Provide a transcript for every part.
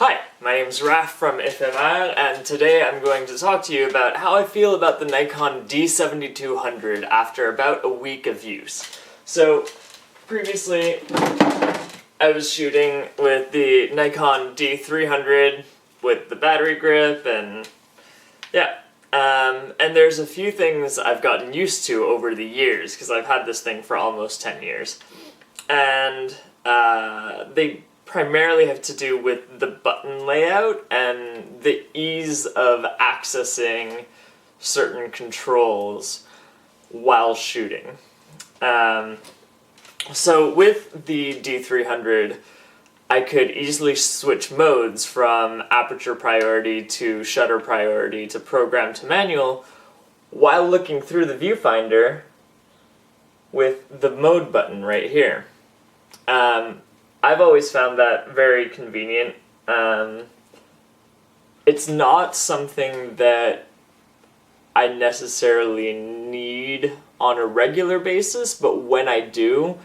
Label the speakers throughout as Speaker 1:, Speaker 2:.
Speaker 1: Hi, my name's Raf from FMR, and today I'm going to talk to you about how I feel about the Nikon D7200 after about a week of use. So, previously, I was shooting with the Nikon D300 with the battery grip, and yeah. And there's a few things I've gotten used to over the years, because I've had this thing for almost 10 years. And they primarily have to do with the button layout and the ease of accessing certain controls while shooting. So with the D300, I could easily switch modes from aperture priority to shutter priority to program to manual while looking through the viewfinder with the mode button right here. I've always found that very convenient. It's not something that I necessarily need on a regular basis, but when I do,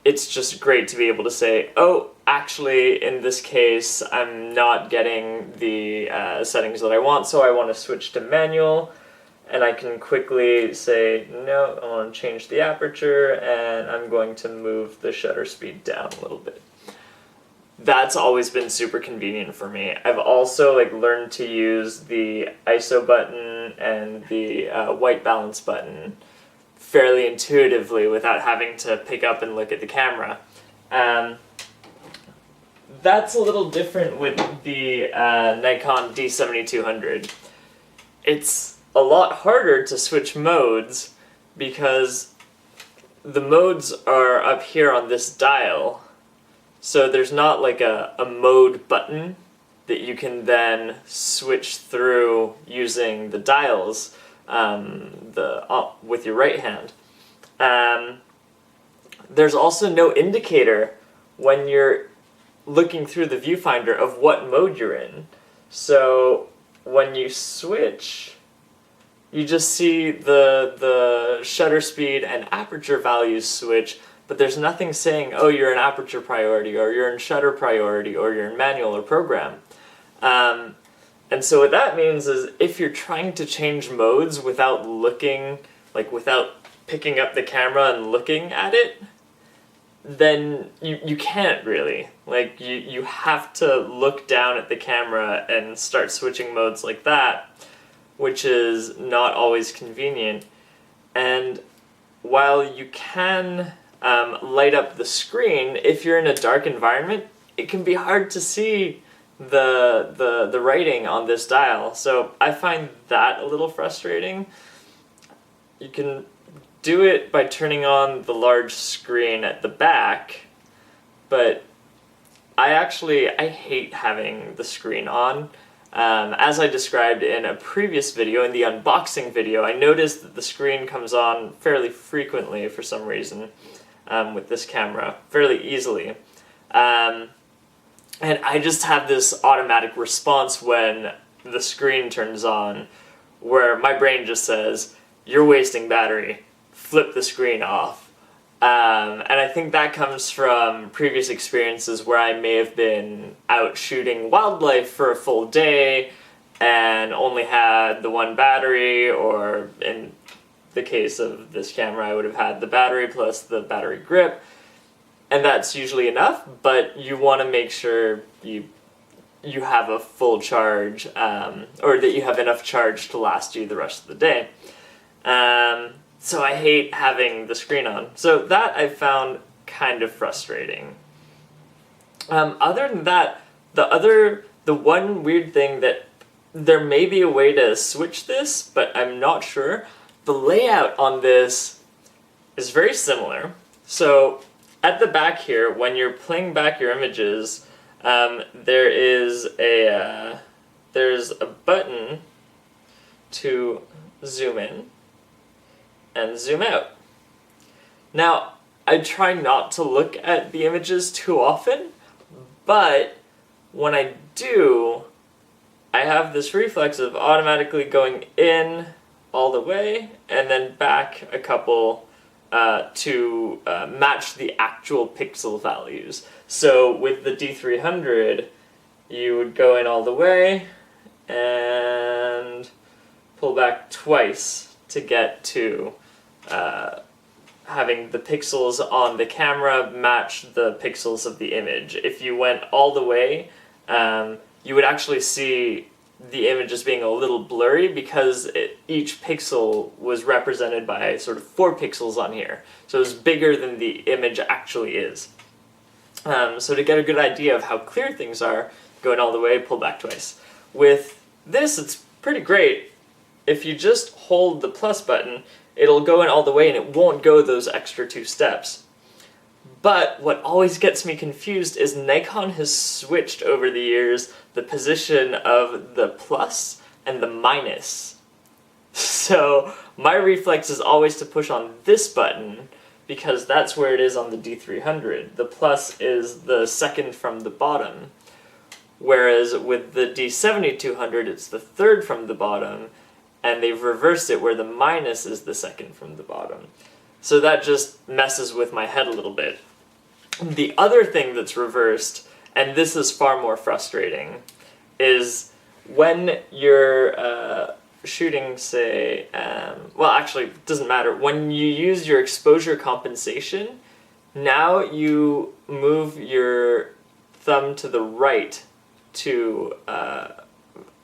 Speaker 1: it's just great to be able to say, oh, actually, in this case, I'm not getting the settings that I want, so I want to switch to manual. And I can quickly say, no, I want to change the aperture, and I'm going to move the shutter speed down a little bit. That's always been super convenient for me. I've also learned to use the ISO button and the white balance button fairly intuitively without having to pick up and look at the camera. That's a little different with the Nikon D7200. It's a lot harder to switch modes because the modes are up here on this dial, so there's not like a mode button that you can then switch through using the dials with your right hand. There's also no indicator when you're looking through the viewfinder of what mode you're in, so when you switch, you just see the shutter speed and aperture values switch, but there's nothing saying, oh, you're in aperture priority, or you're in shutter priority, or you're in manual or program. And so what that means is if you're trying to change modes without looking, without picking up the camera and looking at it, then you can't really. You have to look down at the camera and start switching modes like that, which is not always convenient. And while you can light up the screen, if you're in a dark environment, it can be hard to see the writing on this dial. So I find that a little frustrating. You can do it by turning on the large screen at the back, but I hate having the screen on. As I described in a previous video, in the unboxing video, I noticed that the screen comes on fairly frequently for some reason with this camera, fairly easily. And I just have this automatic response when the screen turns on where my brain just says, you're wasting battery, flip the screen off. And I think that comes from previous experiences where I may have been out shooting wildlife for a full day and only had the one battery, or in the case of this camera, I would have had the battery plus the battery grip. And that's usually enough, but you want to make sure you have a full charge, or that you have enough charge to last you the rest of the day. So I hate having the screen on. So that I found kind of frustrating. Other than that, the one weird thing that there may be a way to switch this, but I'm not sure. The layout on this is very similar. So at the back here, when you're playing back your images, there's a button to zoom in and zoom out. Now, I try not to look at the images too often, but when I do, I have this reflex of automatically going in all the way and then back a couple to match the actual pixel values. So with the D300, you would go in all the way and pull back twice to get to having the pixels on the camera match the pixels of the image. If you went all the way, you would actually see the image as being a little blurry because each pixel was represented by sort of 4 pixels on here. So it was bigger than the image actually is. So to get a good idea of how clear things are, going all the way, pull back twice. With this, it's pretty great. If you just hold the plus button, it'll go in all the way and it won't go those extra 2 steps. But what always gets me confused is Nikon has switched over the years the position of the plus and the minus. So my reflex is always to push on this button because that's where it is on the D300. The plus is the second from the bottom. Whereas with the D7200, it's the third from the bottom, and they've reversed it where the minus is the second from the bottom. So that just messes with my head a little bit. The other thing that's reversed, and this is far more frustrating, is when you're shooting, say, well actually, it doesn't matter. When you use your exposure compensation, now you move your thumb to the right to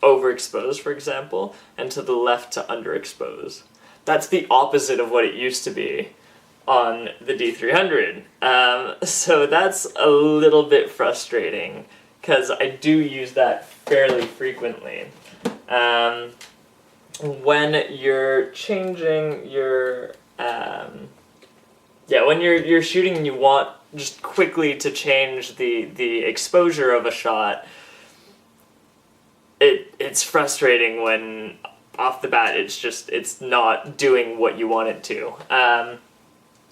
Speaker 1: overexpose, for example, and to the left to underexpose. That's the opposite of what it used to be on the D300. So that's a little bit frustrating, because I do use that fairly frequently. When you're changing your, when you're shooting and you want just quickly to change the exposure of a shot, it's frustrating when off the bat it's not doing what you want it to.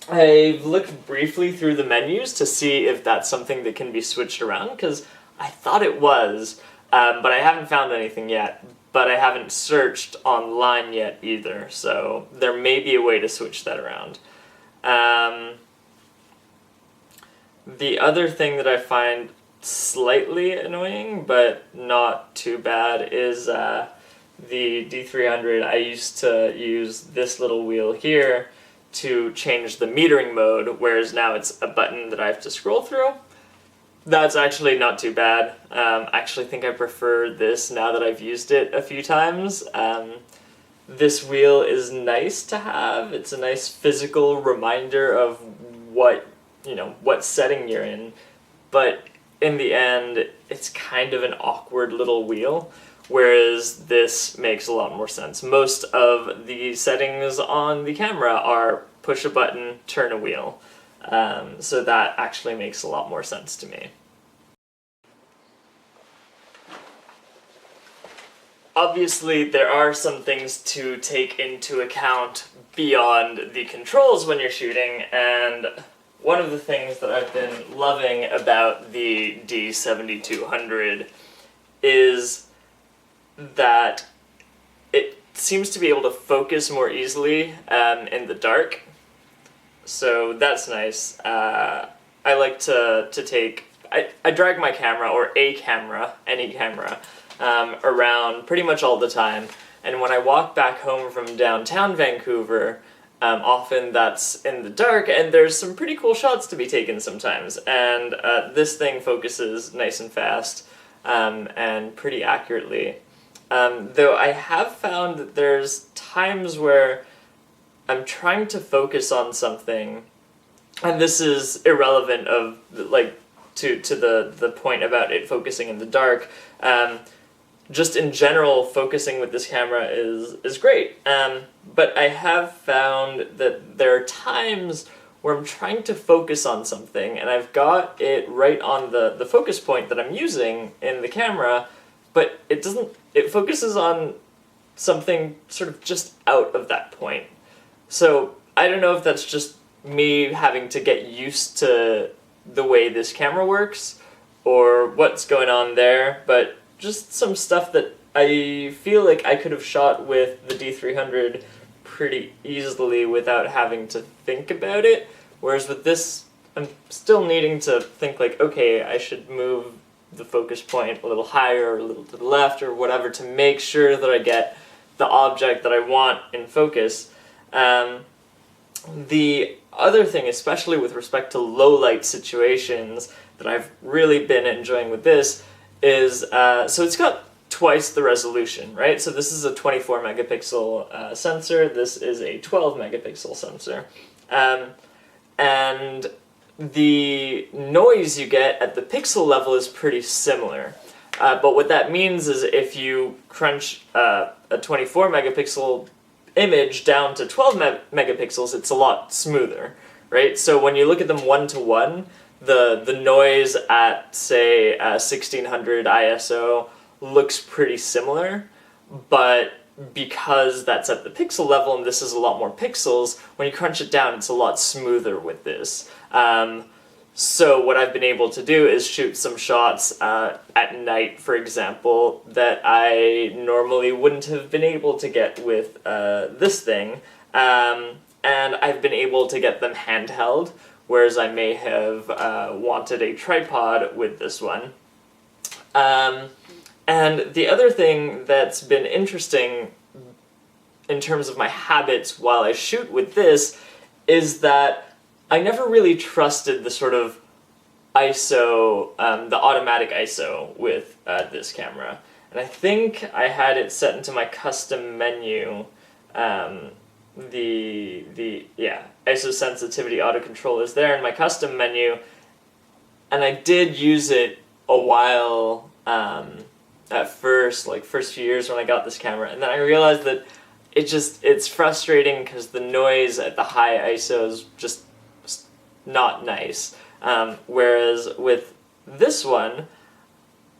Speaker 1: I've looked briefly through the menus to see if that's something that can be switched around, because I thought it was, but I haven't found anything yet. But I haven't searched online yet either, so there may be a way to switch that around. The other thing that I find slightly annoying, but not too bad, is the D300. I used to use this little wheel here to change the metering mode, whereas now it's a button that I have to scroll through. That's actually not too bad. I actually think I prefer this now that I've used it a few times. This wheel is nice to have. It's a nice physical reminder of what setting you're in. But in the end, it's kind of an awkward little wheel, whereas this makes a lot more sense. Most of the settings on the camera are push a button, turn a wheel. So that actually makes a lot more sense to me. Obviously, there are some things to take into account beyond the controls when you're shooting, and one of the things that I've been loving about the D7200 is that it seems to be able to focus more easily in the dark. So that's nice. I like to take, I drag my camera, or a camera, any camera, around pretty much all the time. And when I walk back home from downtown Vancouver, often that's in the dark, and there's some pretty cool shots to be taken sometimes. And this thing focuses nice and fast and pretty accurately. Though I have found that there's times where I'm trying to focus on something, and this is irrelevant of to the point about it focusing in the dark. Just in general, focusing with this camera is great. But I have found that there are times where I'm trying to focus on something, and I've got it right on the focus point that I'm using in the camera, but it focuses on something sort of just out of that point. So I don't know if that's just me having to get used to the way this camera works, or what's going on there, but just some stuff that I feel like I could have shot with the D300 pretty easily without having to think about it, whereas with this, I'm still needing to think like, okay, I should move the focus point a little higher or a little to the left or whatever to make sure that I get the object that I want in focus. The other thing, especially with respect to low light situations, that I've really been enjoying with this is, so it's got twice the resolution, right? So this is a 24 megapixel sensor, this is a 12 megapixel sensor. And the noise you get at the pixel level is pretty similar. But what that means is if you crunch a 24 megapixel image down to 12 megapixels, it's a lot smoother, right? So when you look at them one-to-one, the noise at, say, 1600 ISO looks pretty similar, but because that's at the pixel level and this is a lot more pixels, when you crunch it down, it's a lot smoother with this. So what I've been able to do is shoot some shots at night, for example, that I normally wouldn't have been able to get with this thing. And I've been able to get them handheld, whereas I may have wanted a tripod with this one. And the other thing that's been interesting in terms of my habits while I shoot with this is that I never really trusted the sort of ISO, the automatic ISO with this camera. And I think I had it set into my custom menu, ISO sensitivity auto control is there in my custom menu, and I did use it a while at first, like first few years when I got this camera, and then I realized that it's frustrating because the noise at the high ISO is just not nice. Whereas with this one,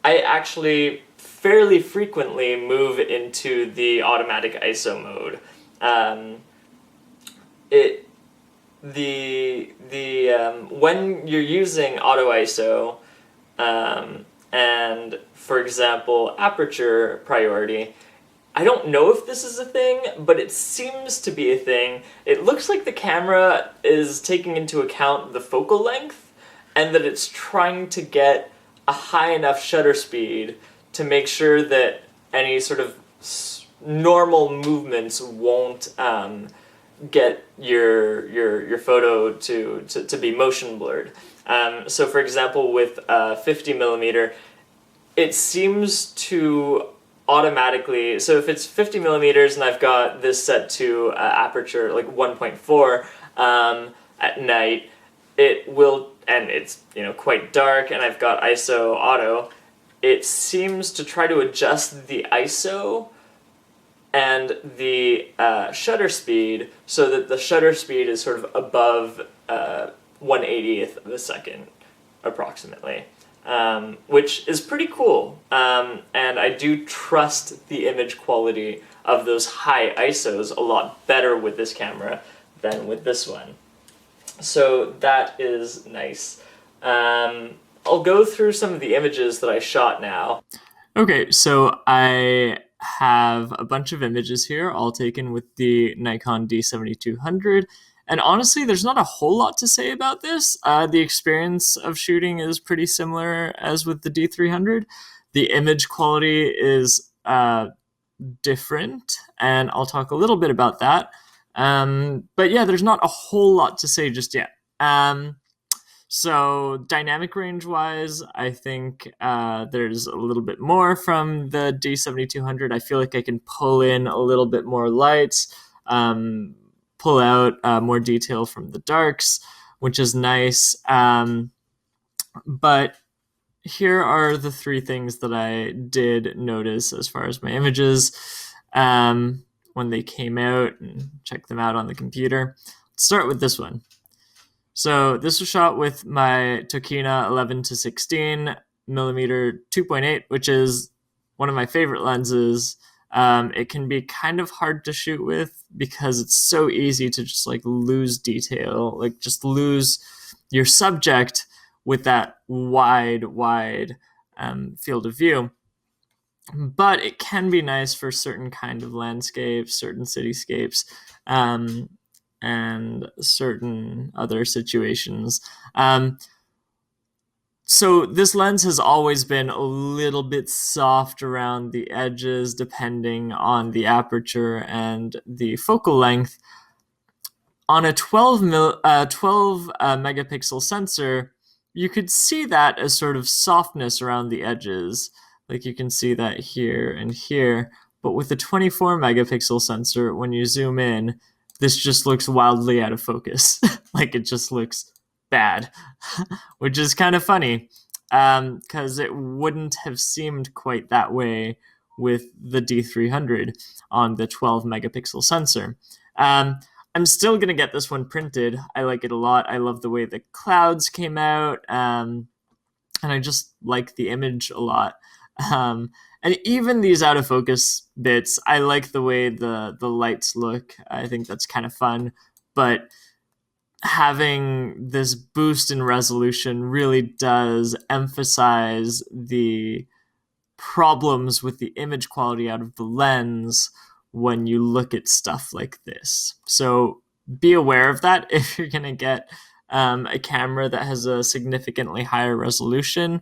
Speaker 1: I actually fairly frequently move into the automatic ISO mode. When you're using auto ISO, and for example aperture priority, I don't know if this is a thing, but it seems to be a thing. It looks like the camera is taking into account the focal length, and that it's trying to get a high enough shutter speed to make sure that any sort of normal movements won't get your photo to be motion blurred. So for example, with 50 millimeter, it seems to automatically, so if it's 50 millimeters and I've got this set to aperture like 1.4 at night, it will, and it's quite dark and I've got ISO auto, it seems to try to adjust the ISO and the shutter speed so that the shutter speed is sort of above 1/80th of a second approximately. Which is pretty cool, and I do trust the image quality of those high ISOs a lot better with this camera than with this one. So that is nice. I'll go through some of the images that I shot now. Okay, so I have a bunch of images here, all taken with the Nikon D7200. And honestly, there's not a whole lot to say about this. The experience of shooting is pretty similar as with the D300. The image quality is different, and I'll talk a little bit about that. But yeah, there's not a whole lot to say just yet. So dynamic range-wise, I think there's a little bit more from the D7200. I feel like I can pull in a little bit more lights, pull out more detail from the darks, which is nice. But here are the three things that I did notice as far as my images when they came out, and check them out on the computer. Let's start with this one. So this was shot with my Tokina 11-16 millimeter 2.8, which is one of my favorite lenses. It can be kind of hard to shoot with because it's so easy to just like lose detail, like just lose your subject with that wide field of view. But it can be nice for certain kind of landscapes, certain cityscapes, and certain other situations. So this lens has always been a little bit soft around the edges depending on the aperture and the focal length. On a 12 megapixel sensor, you could see that as sort of softness around the edges. Like you can see that here and here. But with a 24 megapixel sensor, when you zoom in, this just looks wildly out of focus. Like it just looks bad, which is kind of funny because it wouldn't have seemed quite that way with the D300 on the 12 megapixel sensor. Um, I'm still gonna get this one printed. I like it a lot. I love the way the clouds came out, and I just like the image a lot. And even these out of focus bits, I like the way the lights look. I think that's kind of fun. But having this boost in resolution really does emphasize the problems with the image quality out of the lens when you look at stuff like this. So be aware of that if you're going to get a camera that has a significantly higher resolution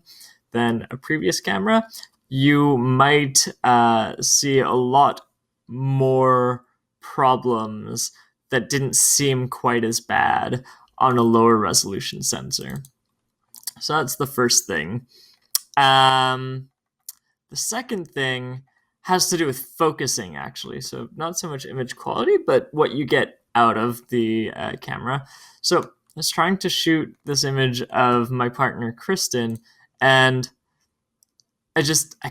Speaker 1: than a previous camera. You might see a lot more problems that didn't seem quite as bad on a lower resolution sensor. So that's the first thing. The second thing has to do with focusing, actually. So not so much image quality, but what you get out of the camera. So I was trying to shoot this image of my partner, Kristen, and I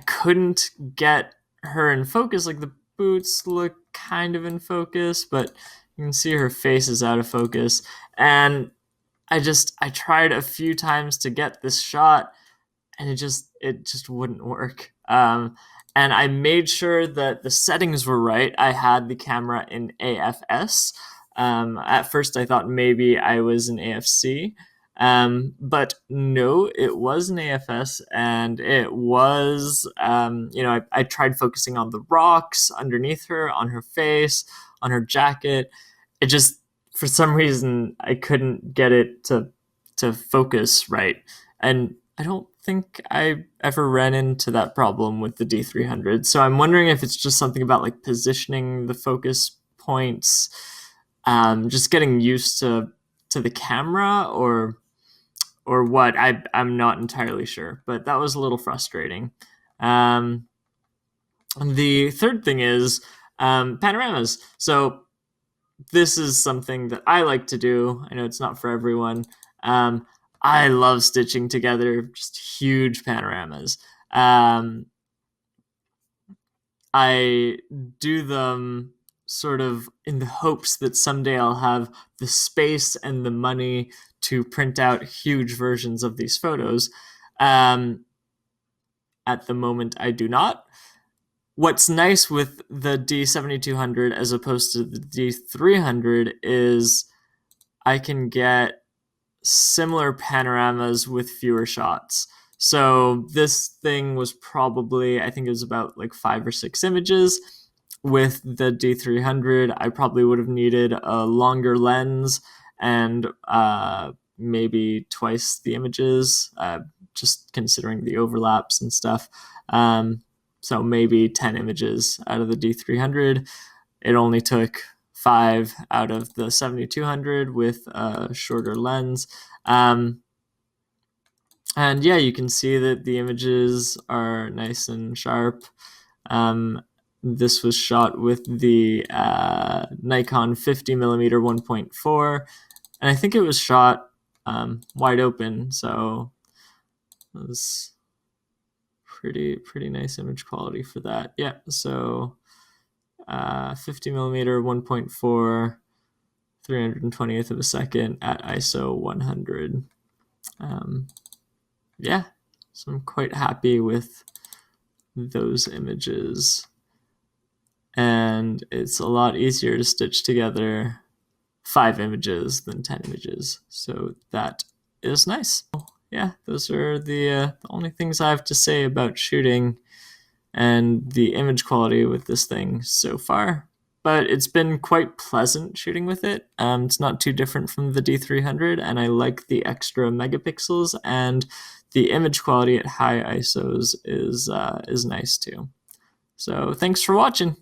Speaker 1: couldn't get her in focus. Like the boots look kind of in focus, but you can see her face is out of focus. And I tried a few times to get this shot, and it just wouldn't work. And I made sure that the settings were right. I had the camera in AFS. At first, I thought maybe I was in AFC, but no, it was an AFS, and it was, I tried focusing on the rocks underneath her, on her face, on her jacket. It just, for some reason, I couldn't get it to focus right. And I don't think I ever ran into that problem with the D300. So I'm wondering if it's just something about like positioning the focus points, just getting used to the camera, or what. I'm not entirely sure, but that was a little frustrating. The third thing is panoramas. So this is something that I like to do. I know it's not for everyone. I love stitching together just huge panoramas. I do them sort of in the hopes that someday I'll have the space and the money to print out huge versions of these photos. At the moment, I do not. What's nice with the D7200 as opposed to the D300 is I can get similar panoramas with fewer shots. So this thing was probably, I think it was about like 5 or 6 images. With the D300, I probably would have needed a longer lens and maybe twice the images, just considering the overlaps and stuff. So maybe 10 images out of the D300. It only took 5 out of the 7200 with a shorter lens. And yeah, you can see that the images are nice and sharp. This was shot with the Nikon 50mm 1.4, and I think it was shot wide open, so it was pretty nice image quality for that. Yeah, so 50mm 1.4, 320th of a second at ISO 100. Yeah, so I'm quite happy with those images. And it's a lot easier to stitch together 5 images than 10 images. So that is nice. Yeah, those are the only things I have to say about shooting and the image quality with this thing so far. but it's been quite pleasant shooting with it. It's not too different from the D300, and I like the extra megapixels, and the image quality at high ISOs is nice too. So thanks for watching.